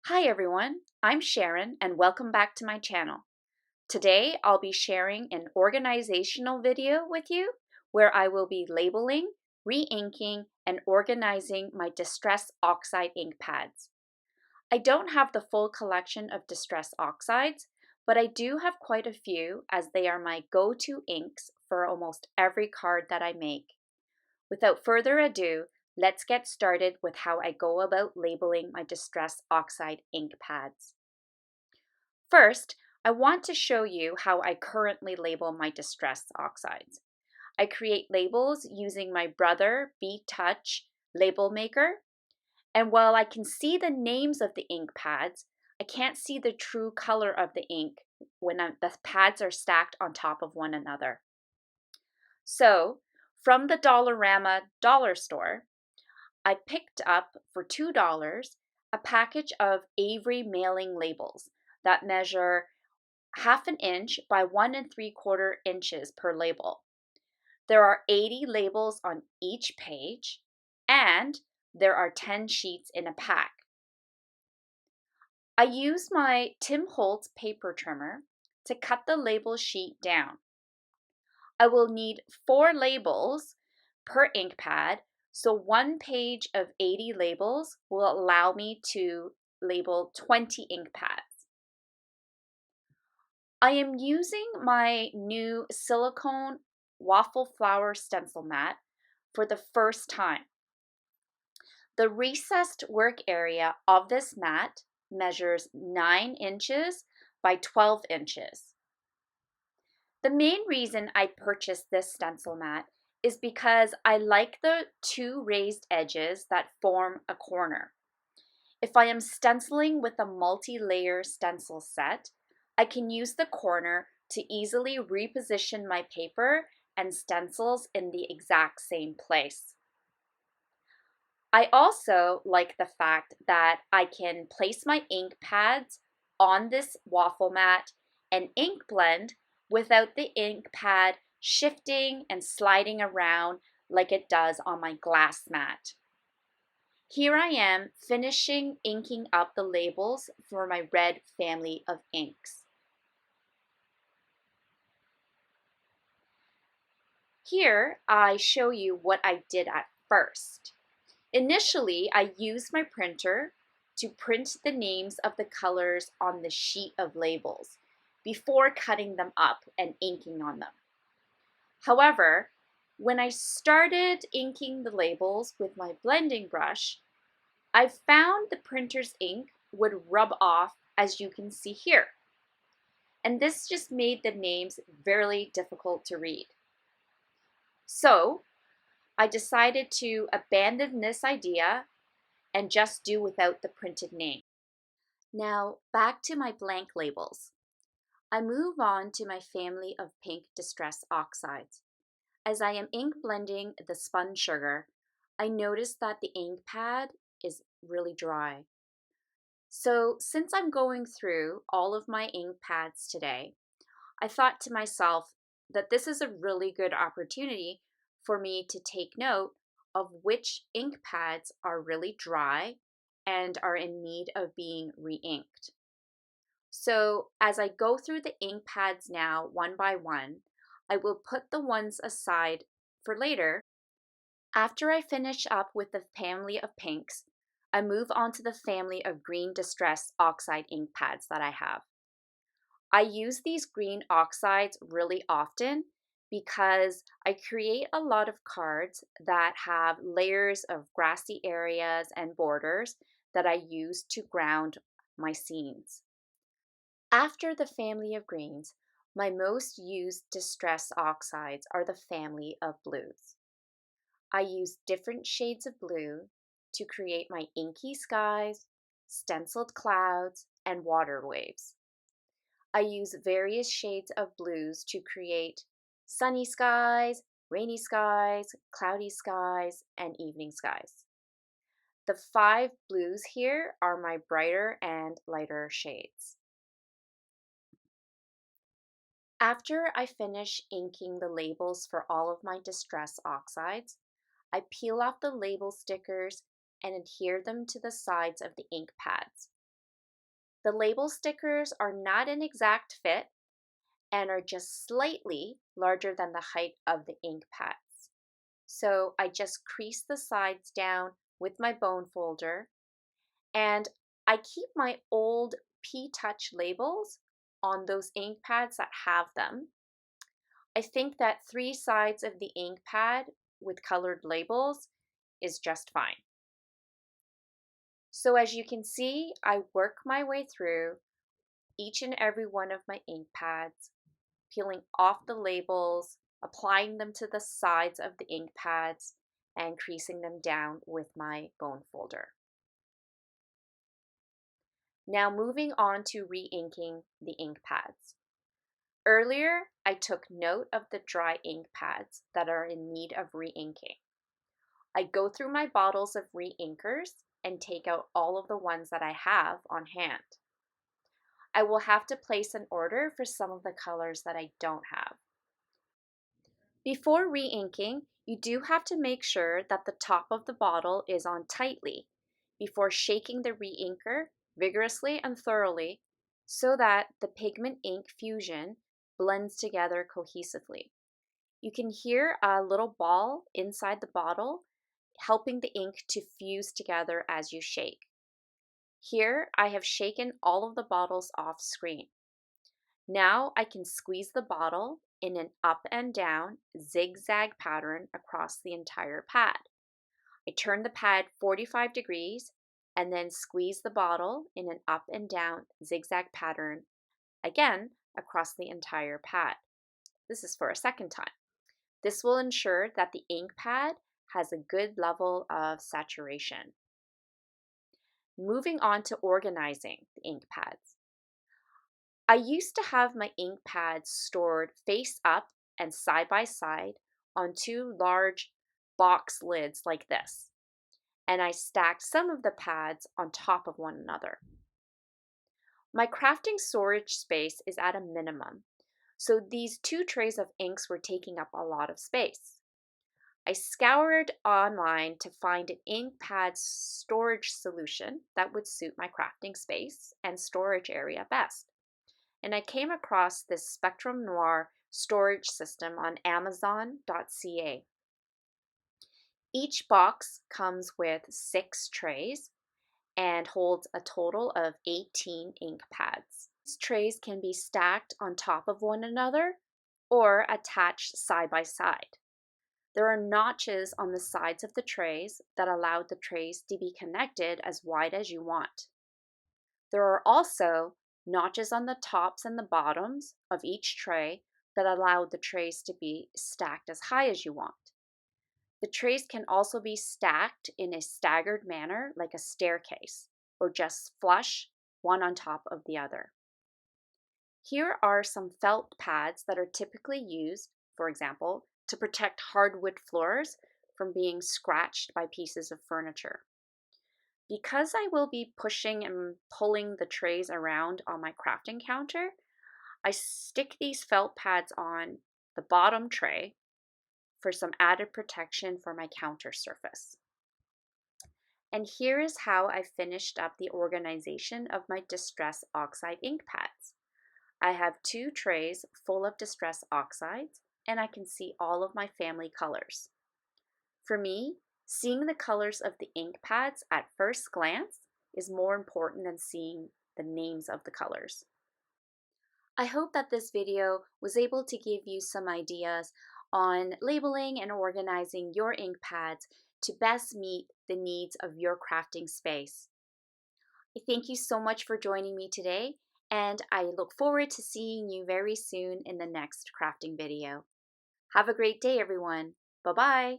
Hi everyone, I'm Sharon and welcome back to my channel. Today I'll be sharing an organizational video with you where I will be labeling, re-inking, and organizing my Distress Oxide ink pads. I don't have the full collection of Distress Oxides, but I do have quite a few as they are my go-to inks for almost every card that I make. Without further ado, let's get started with how I go about labeling my Distress Oxide ink pads. First, I want to show you how I currently label my Distress Oxides. I create labels using my Brother Be Touch label maker, and while I can see the names of the ink pads, I can't see the true color of the ink when the pads are stacked on top of one another. So, from the Dollarama dollar store, I picked up for $2 a package of Avery Mailing Labels that measure 1/2 inch by 1 3/4 inches per label. There are 80 labels on each page, and there are 10 sheets in a pack. I use my Tim Holtz paper trimmer to cut the label sheet down. I will need 4 labels per ink pad, so one page of 80 labels will allow me to label 20 ink pads. I am using my new Silicone Waffle Flower Stencil Mat for the first time. The recessed work area of this mat measures 9 inches by 12 inches. The main reason I purchased this stencil mat is because I like the 2 raised edges that form a corner. If I am stenciling with a multi-layer stencil set, I can use the corner to easily reposition my paper and stencils in the exact same place. I also like the fact that I can place my ink pads on this waffle mat and ink blend without the ink pad shifting and sliding around like it does on my glass mat. Here I am finishing inking up the labels for my red family of inks. Here I show you what I did at first. Initially, I used my printer to print the names of the colors on the sheet of labels before cutting them up and inking on them. However, when I started inking the labels with my blending brush, I found the printer's ink would rub off, as you can see here. And this just made the names very difficult to read. So I decided to abandon this idea and just do without the printed name. Now back to my blank labels. I move on to my family of pink Distress Oxides. As I am ink blending the spun sugar, I notice that the ink pad is really dry. So since I'm going through all of my ink pads today, I thought to myself that this is a really good opportunity for me to take note of which ink pads are really dry and are in need of being re-inked. So as I go through the ink pads now one by one, I will put the ones aside for later. After I finish up with the family of pinks, I move on to the family of green Distress Oxide ink pads that I have. I use these green oxides really often because I create a lot of cards that have layers of grassy areas and borders that I use to ground my scenes. After the family of greens, my most used Distress Oxides are the family of blues. I use different shades of blue to create my inky skies, stenciled clouds, and water waves. I use various shades of blues to create sunny skies, rainy skies, cloudy skies, and evening skies. The 5 blues here are my brighter and lighter shades. After I finish inking the labels for all of my Distress Oxides, I peel off the label stickers and adhere them to the sides of the ink pads. The label stickers are not an exact fit and are just slightly larger than the height of the ink pads. So I just crease the sides down with my bone folder, and I keep my old P-Touch labels on those ink pads that have them. I think that 3 sides of the ink pad with colored labels is just fine. So as you can see, I work my way through each and every one of my ink pads, peeling off the labels, applying them to the sides of the ink pads, and creasing them down with my bone folder. Now moving on to re-inking the ink pads. Earlier, I took note of the dry ink pads that are in need of re-inking. I go through my bottles of re-inkers and take out all of the ones that I have on hand. I will have to place an order for some of the colors that I don't have. Before re-inking, you do have to make sure that the top of the bottle is on tightly before shaking the re-inker vigorously and thoroughly so that the pigment ink fusion blends together cohesively. You can hear a little ball inside the bottle helping the ink to fuse together as you shake. Here I have shaken all of the bottles off screen. Now I can squeeze the bottle in an up and down zigzag pattern across the entire pad. I turn the pad 45 degrees and then squeeze the bottle in an up and down zigzag pattern again across the entire pad. This is for a second time. This will ensure that the ink pad has a good level of saturation. Moving on to organizing the ink pads. I used to have my ink pads stored face up and side by side on 2 large box lids like this, and I stacked some of the pads on top of one another. My crafting storage space is at a minimum, so these 2 trays of inks were taking up a lot of space. I scoured online to find an ink pad storage solution that would suit my crafting space and storage area best. And I came across this Spectrum Noir storage system on Amazon.ca. Each box comes with 6 trays and holds a total of 18 ink pads. These trays can be stacked on top of one another or attached side by side. There are notches on the sides of the trays that allow the trays to be connected as wide as you want. There are also notches on the tops and the bottoms of each tray that allow the trays to be stacked as high as you want. The trays can also be stacked in a staggered manner like a staircase, or just flush one on top of the other. Here are some felt pads that are typically used, for example, to protect hardwood floors from being scratched by pieces of furniture. Because I will be pushing and pulling the trays around on my crafting counter, I stick these felt pads on the bottom tray for some added protection for my counter surface. And here is how I finished up the organization of my Distress Oxide ink pads. I have 2 trays full of Distress Oxides, and I can see all of my family colors. For me, seeing the colors of the ink pads at first glance is more important than seeing the names of the colors. I hope that this video was able to give you some ideas on labeling and organizing your ink pads to best meet the needs of your crafting space. I thank you so much for joining me today, and I look forward to seeing you very soon in the next crafting video. Have a great day, everyone. Bye-bye.